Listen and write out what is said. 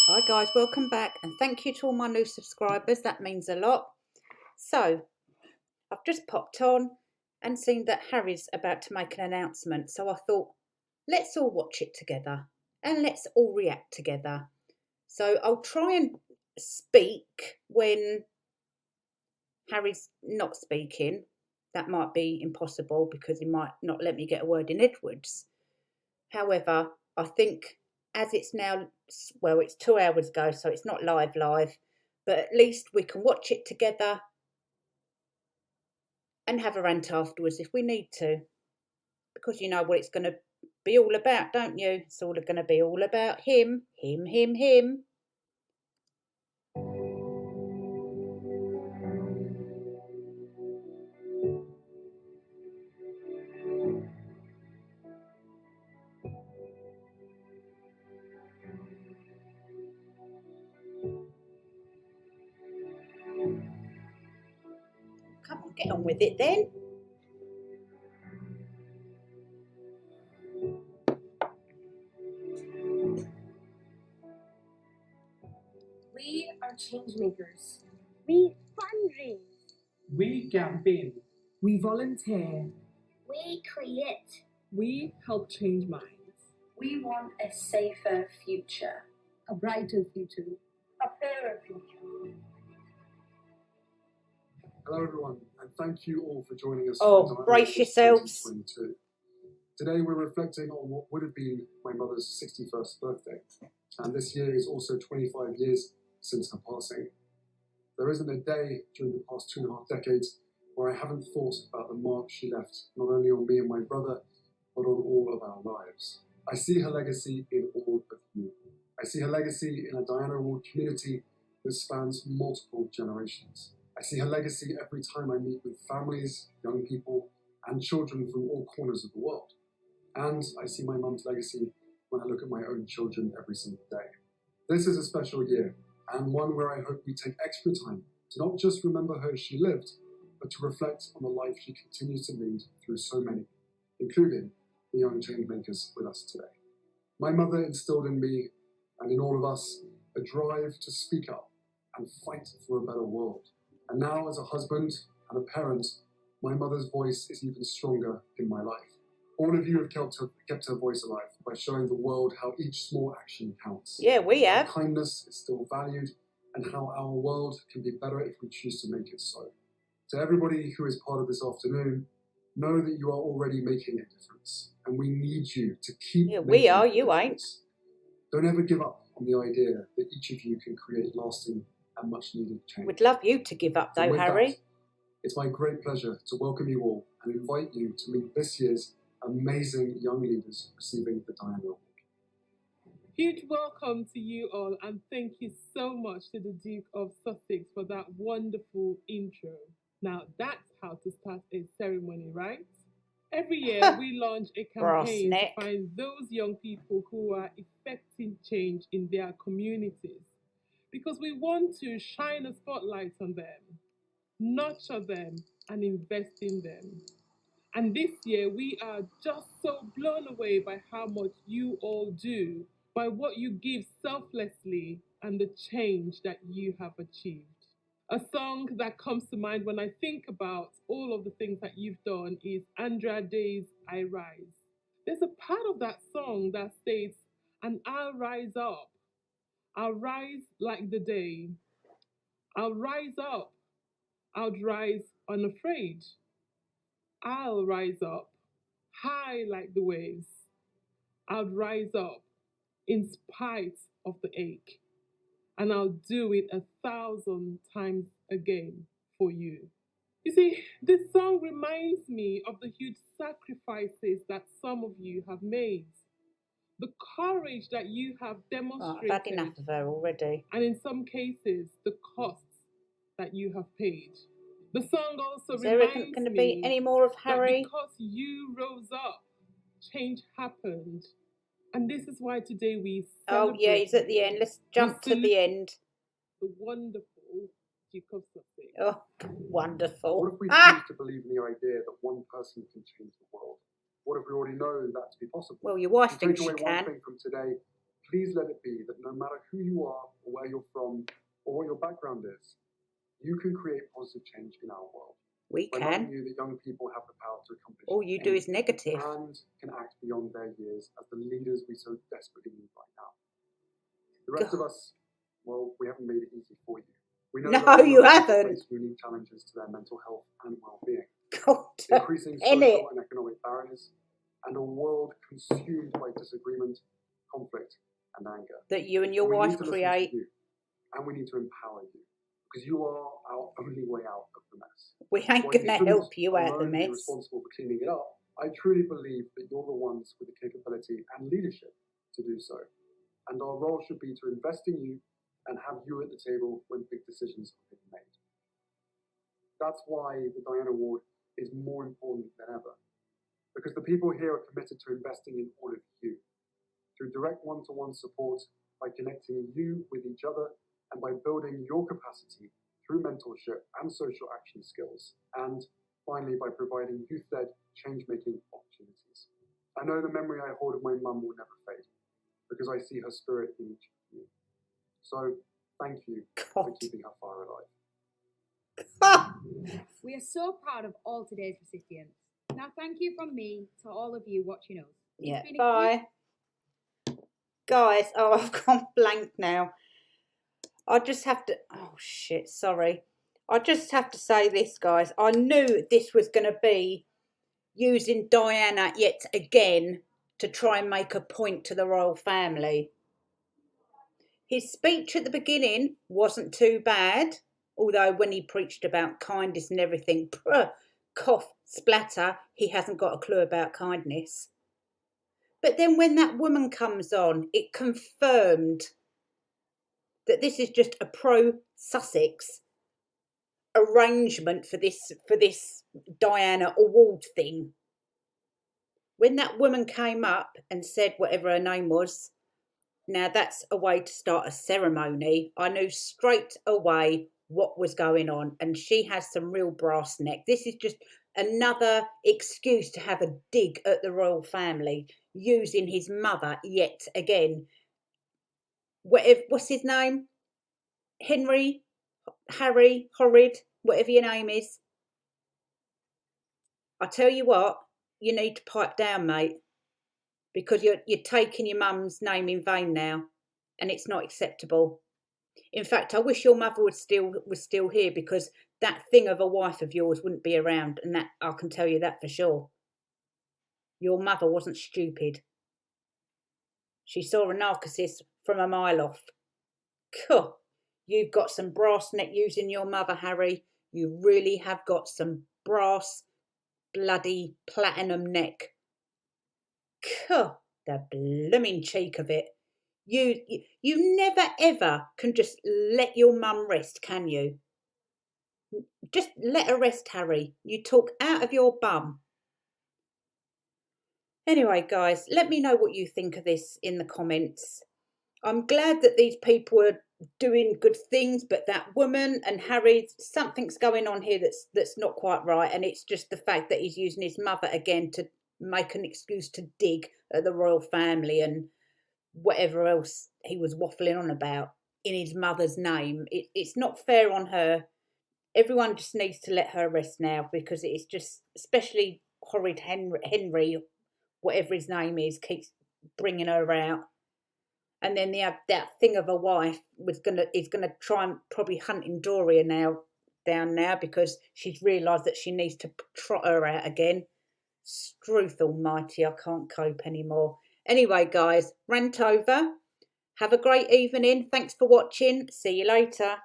Hi guys, welcome back and thank you to all my new subscribers, that means a lot. So, I've just popped on and seen that Harry's about to make an announcement, so I thought, let's all watch it together and let's all react together. So I'll try and speak when Harry's not speaking. That might be impossible because he might not let me get a word in Edwards. However, I think as it's now, well, it's 2 hours ago, so it's not live, but at least we can watch it together and have a rant afterwards if we need to. Because you know what it's going to be all about, don't you? It's all going to be all about him. Come on, get on with it then. We are change makers. We fundraise. We campaign. We volunteer. We create. We help change minds. We want a safer future. A brighter future. A fairer future. Hello everyone, and thank you all for joining us. Oh, brace yourselves. 2022. Today we're reflecting on what would have been my mother's 61st birthday, and this year is also 25 years since her passing. There isn't a day during the past 2.5 decades where I haven't thought about the mark she left, not only on me and my brother, but on all of our lives. I see her legacy in all of you. I see her legacy in a Diana Award community that spans multiple generations. I see her legacy every time I meet with families, young people, and children from all corners of the world. And I see my mum's legacy when I look at my own children every single day. This is a special year, and one where I hope we take extra time to not just remember her as she lived, but to reflect on the life she continues to lead through so many, including the young change makers with us today. My mother instilled in me and in all of us a drive to speak up and fight for a better world. And now, as a husband and a parent, my mother's voice is even stronger in my life. All of you have kept her voice alive by showing the world how each small action counts. Yeah, we have. How kindness is still valued, and how our world can be better if we choose to make it so. To everybody who is part of this afternoon, know that you are already making a difference, and we need you to keep. Yeah, we are. You ain't. Don't ever give up on the idea that each of you can create lasting and much needed change. We'd love you to give up, though, Harry. That, it's my great pleasure to welcome you all and invite you to meet this year's amazing young leaders receiving the Diana Award. Huge welcome to you all, and thank you so much to the Duke of Sussex for that wonderful intro. Now that's how to start a ceremony, right? Every year we launch a campaign to find those young people who are effecting change in their communities, because we want to shine a spotlight on them, nurture them, and invest in them. And this year, we are just so blown away by how much you all do, by what you give selflessly, and the change that you have achieved. A song that comes to mind when I think about all of the things that you've done is Andra Day's I Rise. There's a part of that song that states, and I'll rise up. I'll rise like the day. I'll rise up. I'll rise unafraid. I'll rise up, high like the waves. I'll rise up in spite of the ache. And I'll do it 1,000 times again for you. You see, this song reminds me of the huge sacrifices that some of you have made. The courage that you have demonstrated. I've had enough of her already. And in some cases, the costs that you have paid. The song also reminds me going to be any more of Harry? That because you rose up, change happened. And this is why today we celebrate. Oh, yeah, he's at the end. Let's jump to the end. The wonderful Duke of Sussex. Oh, wonderful. What if we choose to believe in the idea that one person can change the world? What if we already know that to be possible? Well, your wife thinks she take away can. one thing from today, please let it be that no matter who you are or where you're from or what your background is, you can create positive change in our world. We Reminding can. you that young people have the power to accomplish All you do is negative. and can act beyond their years as the leaders we so desperately need right now. The rest of us, well, we haven't made it easy for you. We know No, that you people haven't. face unique challenges to their mental health and well-being, God, increasing in it. social and economic barriers, and a world consumed by disagreement, conflict, and anger. That you and your We wife need to listen to create. you, and we need to empower you, because you are our only way out of the mess. We ain't While going to shouldn't help you out of the alone be mess. responsible for cleaning it up, I truly believe that you're the ones with the capability and leadership to do so. And our role should be to invest in you and have you at the table when big decisions are being made. That's why the Diana Award is more important than ever, because the people here are committed to investing in all of you through direct one-to-one support, by connecting you with each other, and by building your capacity through mentorship and social action skills, and finally by providing youth-led change-making opportunities. I know the memory I hold of my mum will never fade, because I see her spirit in each of you. So thank you for God. keeping her fire alive. Ah, We are so proud of all today's recipients. Now, thank you from me to all of you watching us. It's yeah, been a bye. Guys, oh, I've gone blank now. I just have to, oh shit, sorry. I just have to say this, guys. I knew this was going to be using Diana yet again to try and make a point to the royal family. His speech at the beginning wasn't too bad, although when he preached about kindness and everything, cough, splatter, he hasn't got a clue about kindness. But then when that woman comes on, it confirmed that this is just a pro-Sussex arrangement for this Diana Award thing. When that woman came up and said whatever her name was, now that's a way to start a ceremony. I knew straight away what was going on, and she has some real brass neck. This is just another excuse to have a dig at the royal family, using his mother yet again. What's his name? Henry, Harry, Horrid, whatever your name is. I tell you what, you need to pipe down, mate, because you're taking your mum's name in vain now, and it's not acceptable. In fact, I wish your mother was still here, because that thing of a wife of yours wouldn't be around, and that I can tell you that for sure. Your mother wasn't stupid. She saw a narcissist from a mile off. Cool. You've got some brass neck using your mother, Harry. You really have got some brass, bloody platinum neck. Cool. The blooming cheek of it. You never ever can just let your mum rest, can you? Just let her rest, Harry. You talk out of your bum. Anyway, guys, let me know what you think of this in the comments. I'm glad that these people are doing good things, but that woman and Harry, something's going on here that's not quite right, and it's just the fact that he's using his mother again to make an excuse to dig at the royal family and whatever else he was waffling on about in his mother's name. It's not fair on her. Everyone just needs to let her rest now, because it's just, especially Horrid Henry, whatever his name is, keeps bringing her out. And then that thing of a wife is gonna try and probably hunting Doria down now, because she's realised that she needs to trot her out again. Struth almighty, I can't cope anymore. Anyway, guys, rant over. Have a great evening. Thanks for watching. See you later.